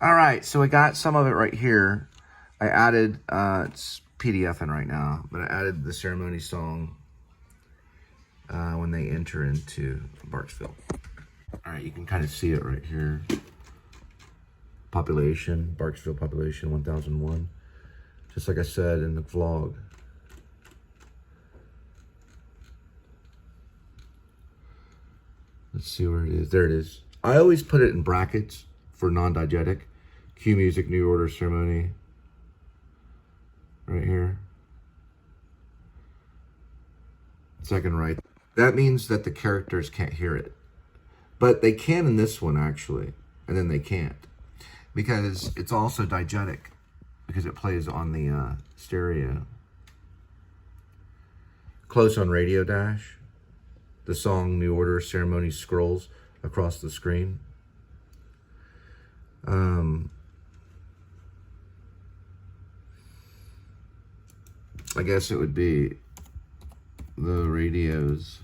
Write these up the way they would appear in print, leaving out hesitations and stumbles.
All right, so I got some of it right here. I added, it's PDFing right now, but I added the ceremony song when they enter into Barksville. All right, you can kind of see it right here. Population, Barksville population 1001. Just like I said in the vlog. Let's see where it is. There it is. I always put it in brackets for non-diegetic. Cue music, new order ceremony. Right here. Second right. That means that the characters can't hear it. But they can in this one, actually. And then they can't. Because it's also diegetic. Because it plays on the stereo. Close on radio dash. The song New Order Ceremony scrolls across the screen. I guess it would be the radio's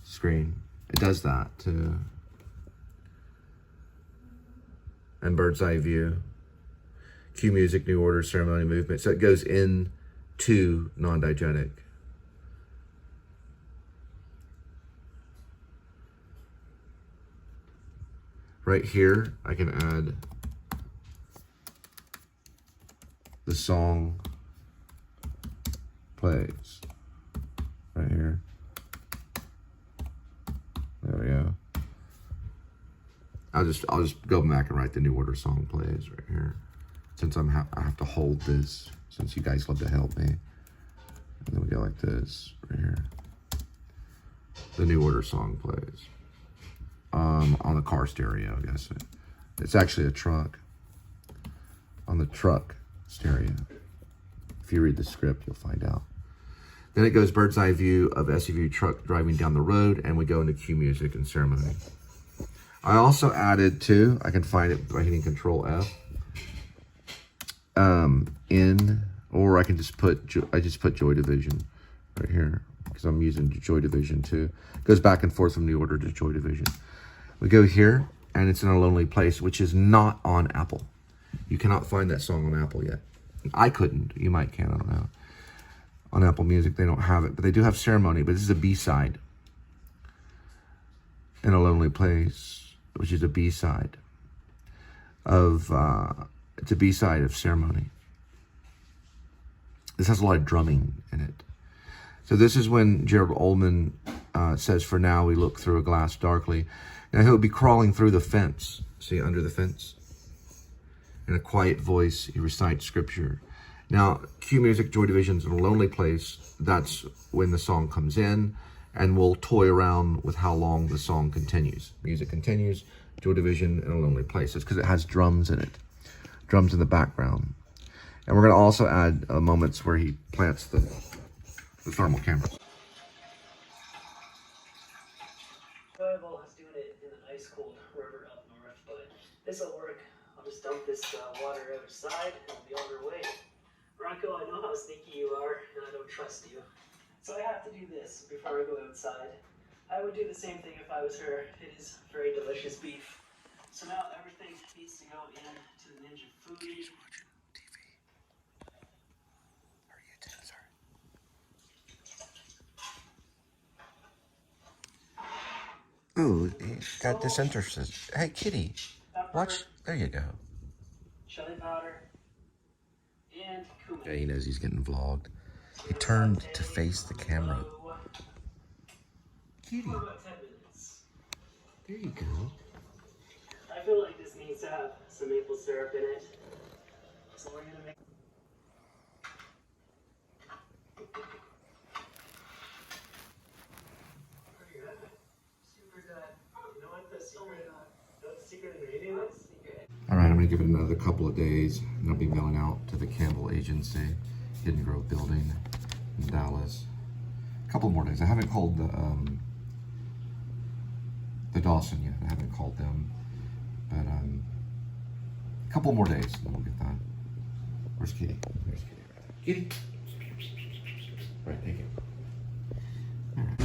screen. It does that too. And bird's eye view. Cue music, new order, ceremony, movement. So it goes into non-diegetic. Right here, I can add the song plays. Right here. There we go. I'll just go back and write the new order song plays right here. Since I have to hold this, since you guys love to help me. And then we go like this right here. The new order song plays. On the car stereo, I guess. It's actually a truck. On the truck stereo. If you read the script, you'll find out. Then it goes bird's eye view of SUV truck driving down the road, and we go into cue music and ceremony. I also added too, I can find it by hitting Control F. Or I can just put, Joy Division right here, because I'm using Joy Division too. It goes back and forth from New Order to Joy Division. We go here, and it's in A Lonely Place, which is not on Apple. You cannot find that song on Apple yet. I couldn't. You might can, I don't know. On Apple Music, they don't have it, but they do have Ceremony, but this is a B-side. In A Lonely Place, which is a B-side of, it's a B-side of Ceremony. This has a lot of drumming in it. So this is when Gerald Ullman says, "For now we look through a glass darkly." Now he'll be crawling through the fence. See, under the fence? In a quiet voice, he recites scripture. Now, cue music, Joy Division's In A Lonely Place. That's when the song comes in, and we'll toy around with how long the song continues. Music continues, Joy Division, In A Lonely Place. It's because it has drums in it. Drums in the background. And we're going to also add moments where he plants the thermal cameras. Well, I was doing it in an ice-cold river up north, but this will work. I'll just dump this water outside, and I'll be on our way. Bronco, I know how sneaky you are, and I don't trust you. So I have to do this before I go outside. I would do the same thing if I was her. It is very delicious beef. So now everything needs to go into the Ninja Foodie. Ooh, he got disinterested. Hey, kitty, watch. There you go. Chili powder. And cumin. Yeah, he knows he's getting vlogged. He turned to face the camera. Kitty. For about 10 minutes. There you go. I feel like this needs to have some maple syrup in it. So we're gonna make. Super good. You know what the secret ingredient is? All right, I'm gonna give it another couple of days, and I'll be mailing out to the Campbell Agency, Hidden Grove Building in Dallas. A couple more days. I haven't called the Dawson yet. I haven't called them, but a couple more days, and then we'll get that. Where's Kitty? There's Kitty. Kitty. All right, thank you. All right.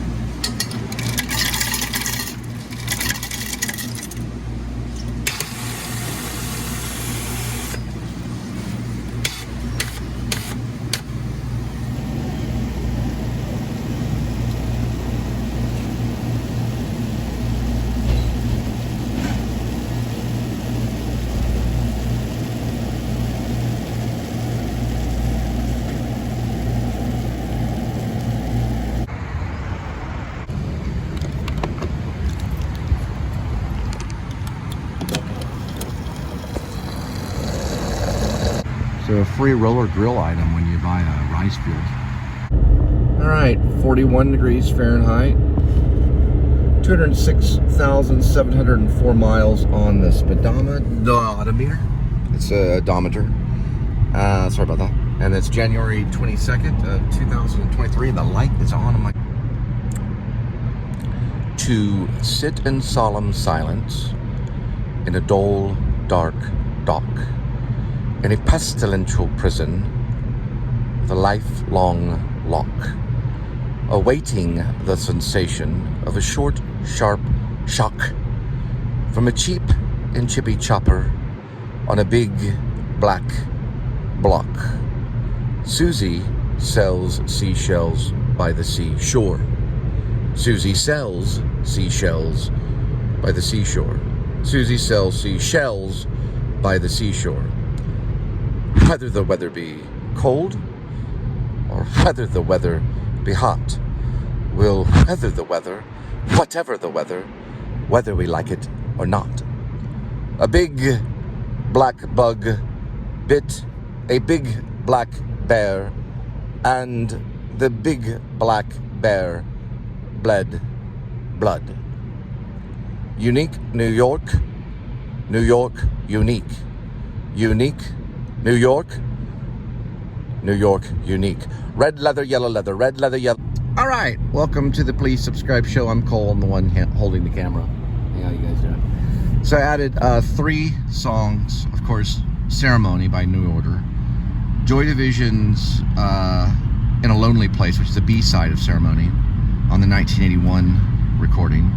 So a free roller grill item when you buy a rice field. All right, 41 degrees Fahrenheit. 206,704 miles on the speedometer. It's a odometer. Sorry about that. And it's January 22nd of 2023. The light is on. I'm like, to sit in solemn silence in a dull, dark dock, in a pestilential prison, the lifelong lock, awaiting the sensation of a short, sharp shock from a cheap and chippy chopper on a big black block. Susie sells seashells by the seashore. Susie sells seashells by the seashore. Susie sells seashells by the seashore. Whether the weather be cold or whether the weather be hot, we'll weather the weather, whatever the weather, whether we like it or not. A big black bug bit a big black bear, and the big black bear bled blood. Unique New York, New York unique. Unique New York, New York unique. Red leather, yellow leather, red leather, yellow. All right, welcome to the Please Subscribe Show. I'm Cole, I'm the one holding the camera. Hey, how you guys doing? So I added 3 songs, of course, Ceremony by New Order, Joy Division's In a Lonely Place, which is the B-side of Ceremony, on the 1981 recording,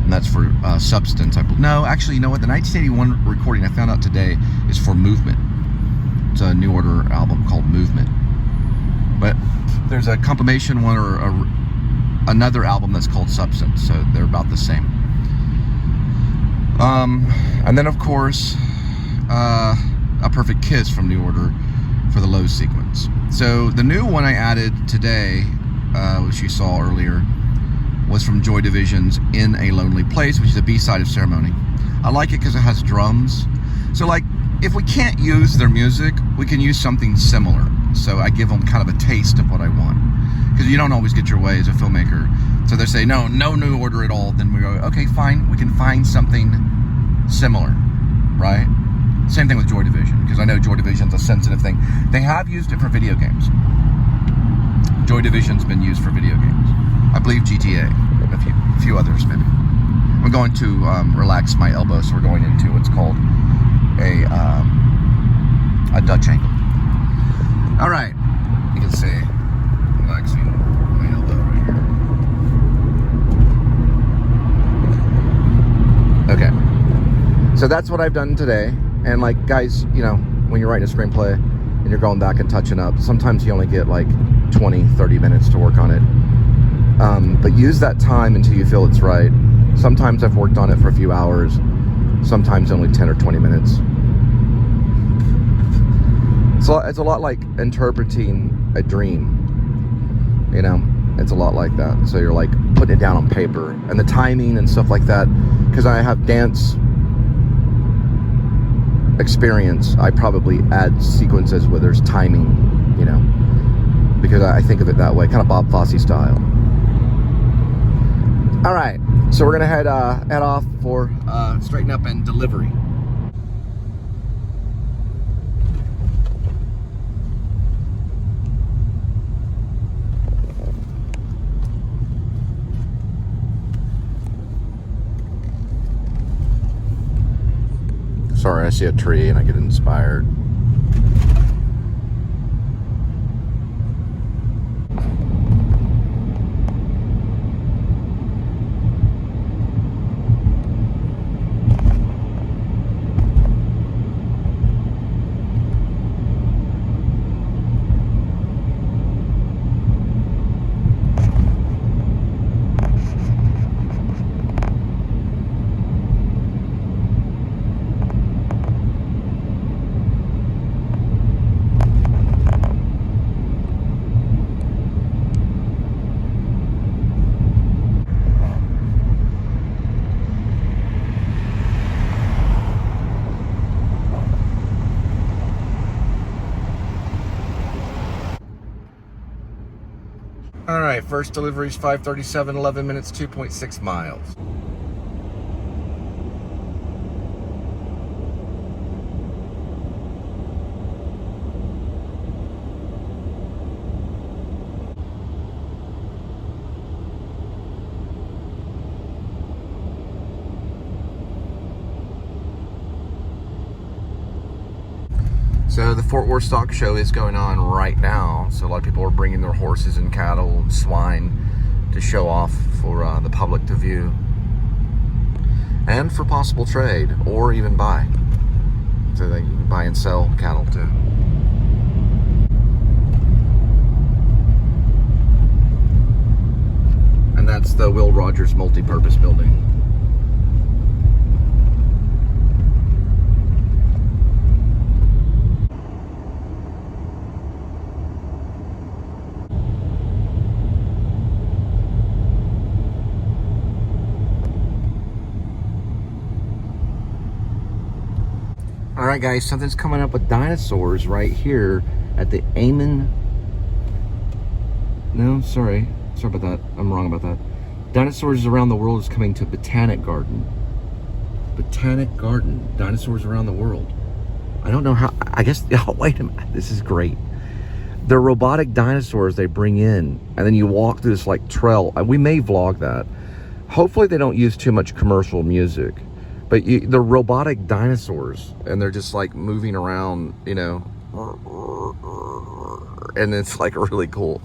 and that's for Substance. No, actually, you know what? The 1981 recording I found out today is for Movement. It's a New Order album called Movement. But there's a compilation one or another album that's called Substance, so they're about the same. And then, of course, A Perfect Kiss from New Order for the Low sequence. So the new one I added today, which you saw earlier, was from Joy Division's In a Lonely Place, which is a B-side of Ceremony. I like it because it has drums. So, like, if we can't use their music, we can use something similar. So I give them kind of a taste of what I want. Because you don't always get your way as a filmmaker. So they say, no New Order at all. Then we go, okay, fine, we can find something similar, right? Same thing with Joy Division, because I know Joy Division's a sensitive thing. They have used it for video games. Joy Division's been used for video games. I believe GTA, and a few others maybe. I'm going to relax my elbow, so we're going into what's called a Dutch angle. All right, you can see relaxing my elbow right here. Okay, so that's what I've done today. And like, guys, you know, when you're writing a screenplay and you're going back and touching up, sometimes you only get like 20, 30 minutes to work on it. But use that time until you feel it's right. Sometimes I've worked on it for a few hours, sometimes only 10 or 20 minutes. So it's a lot like interpreting a dream, you know, it's a lot like that. So you're like putting it down on paper, and the timing and stuff like that, because I have dance experience, I probably add sequences where there's timing, you know, because I think of it that way, kind of Bob Fosse style. All right, so we're gonna head off for straighten up and delivery. Sorry, I see a tree and I get inspired. All right, first delivery is 5:37, 11 minutes, 2.6 miles. So the Fort Worth Stock Show is going on right now. So a lot of people are bringing their horses and cattle and swine to show off for the public to view. And for possible trade or even buy. So they can buy and sell cattle too. And that's the Will Rogers multi-purpose building. All right, guys, something's coming up with dinosaurs right here at the Amon. No, sorry about that. I'm wrong about that. Dinosaurs Around the World is coming to Botanic Garden. Botanic Garden, dinosaurs around the world. I don't know how, I guess, oh, wait a minute, this is great. They're robotic dinosaurs they bring in, and then you walk through this like trail. We may vlog that. Hopefully they don't use too much commercial music. But they're robotic dinosaurs, and they're just like moving around, you know, and it's like really cool.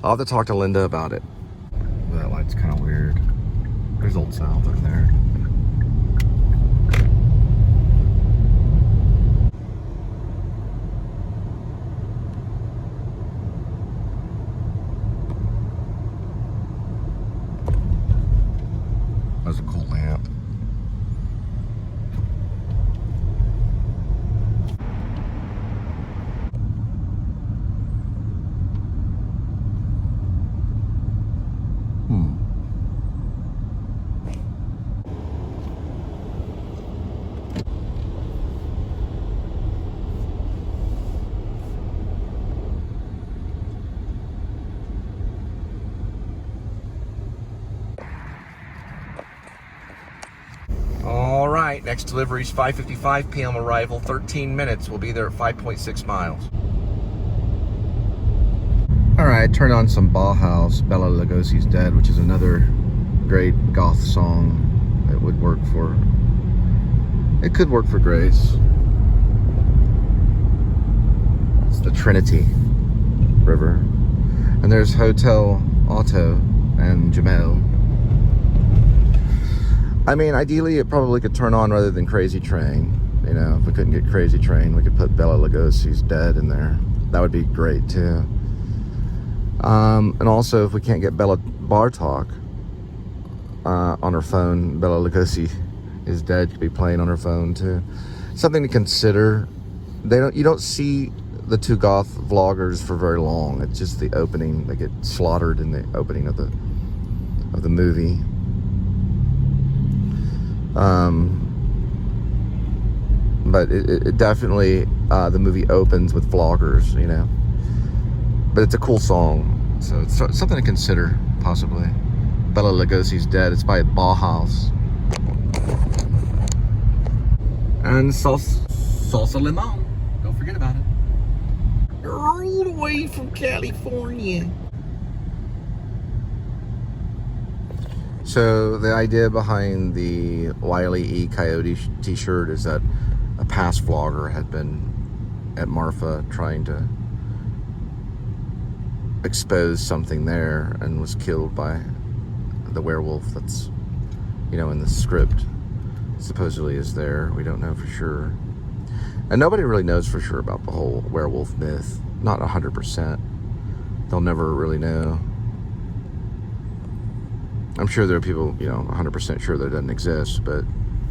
I'll have to talk to Linda about it. That light's kind of weird. There's Old South over there. That's a cool lamp. All right, next delivery is 5:55 p.m. arrival, 13 minutes. We'll be there at 5.6 miles. All right, I turned on some Bauhaus, Bela Lugosi's Dead, which is another great goth song that would work for, it could work for Grace. It's the Trinity River. And there's Hotel Otto and Jamel. I mean, ideally, it probably could turn on rather than Crazy Train. You know, if we couldn't get Crazy Train, we could put Bela Lugosi's Dead in there. That would be great, too. And also, if we can't get Bella Bartok on her phone, Bela Lugosi is Dead could be playing on her phone, too. Something to consider. You don't see the two goth vloggers for very long. It's just the opening. They get slaughtered in the opening of the movie. But it definitely, the movie opens with vloggers, you know. But it's a cool song, so it's something to consider, possibly. Bela Lugosi's Dead. It's by Bauhaus. And salsa limon. Don't forget about it. All the way from California. So the idea behind the Wile E. Coyote t-shirt is that a past vlogger had been at Marfa trying to expose something there and was killed by the werewolf that's, you know, in the script. Supposedly is there. We don't know for sure. And nobody really knows for sure about the whole werewolf myth. Not 100%. They'll never really know. I'm sure there are people, you know, 100% sure that it doesn't exist, but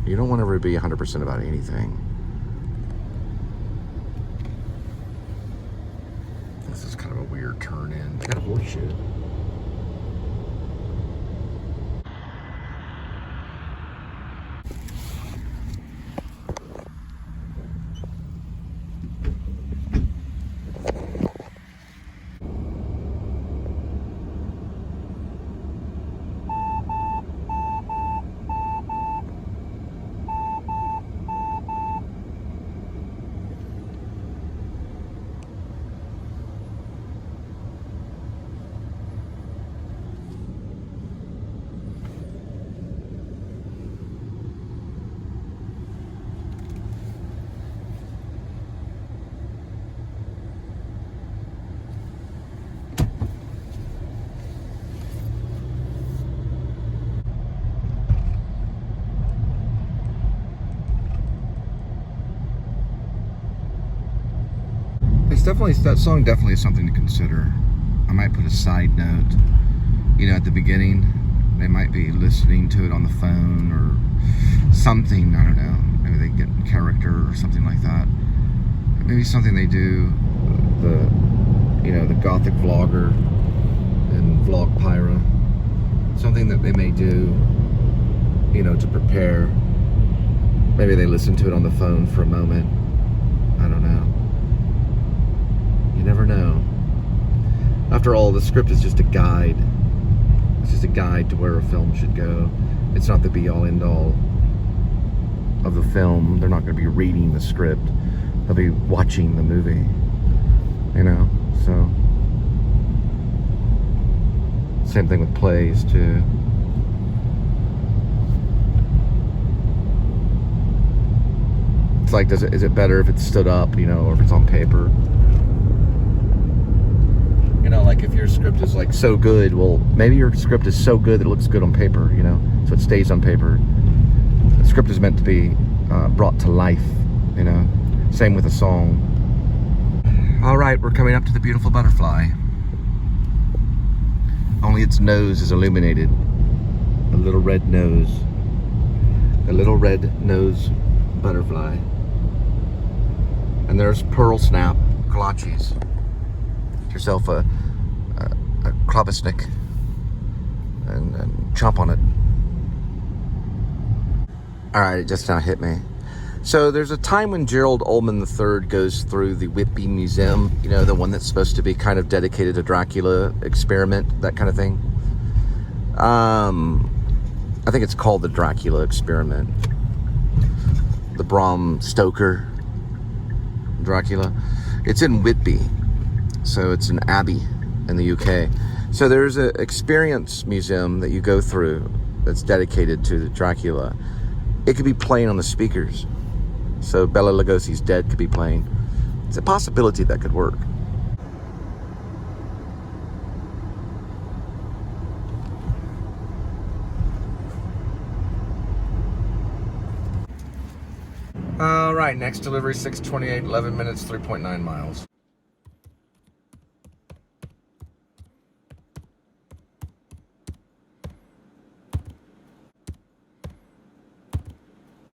you don't want to ever be 100% about anything. This is kind of a weird turn in. Kind of horseshit. it's definitely, that song definitely is something to consider. I might put a side note, you know, at the beginning. They might be listening to it on the phone or something, I don't know. Maybe they get in character or something like that. Maybe something they do, the gothic vlogger and vlog pyra. Something that they may do, you know, to prepare. Maybe they listen to it on the phone for a moment. I don't know. You never know. After all, the script is just a guide. It's just a guide to where a film should go. It's not the be-all, end-all of the film. They're not going to be reading the script. They'll be watching the movie. You know, so... Same thing with plays, too. It's like, is it better if it's stood up, you know, or if it's on paper? You know, like if your script is like so good, well, maybe your script is so good that it looks good on paper, you know, so it stays on paper. The script is meant to be brought to life, you know. Same with a song. All right, we're coming up to the beautiful butterfly. Only its nose is illuminated. A little red nose. A little red nose butterfly. And there's Pearl Snap kolaches. Get yourself a klobasnik and chomp on it. All right, it just now hit me. So there's a time when Gerald Ullman III goes through the Whitby Museum, you know, the one that's supposed to be kind of dedicated to Dracula experiment, that kind of thing. I think it's called the Dracula experiment. The Bram Stoker Dracula. It's in Whitby, so it's an abbey in the UK. So there's an experience museum that you go through that's dedicated to Dracula. It could be playing on the speakers. So Bela Lugosi's Dead could be playing. It's a possibility that could work. All right, next delivery, 6:28, 11 minutes, 3.9 miles.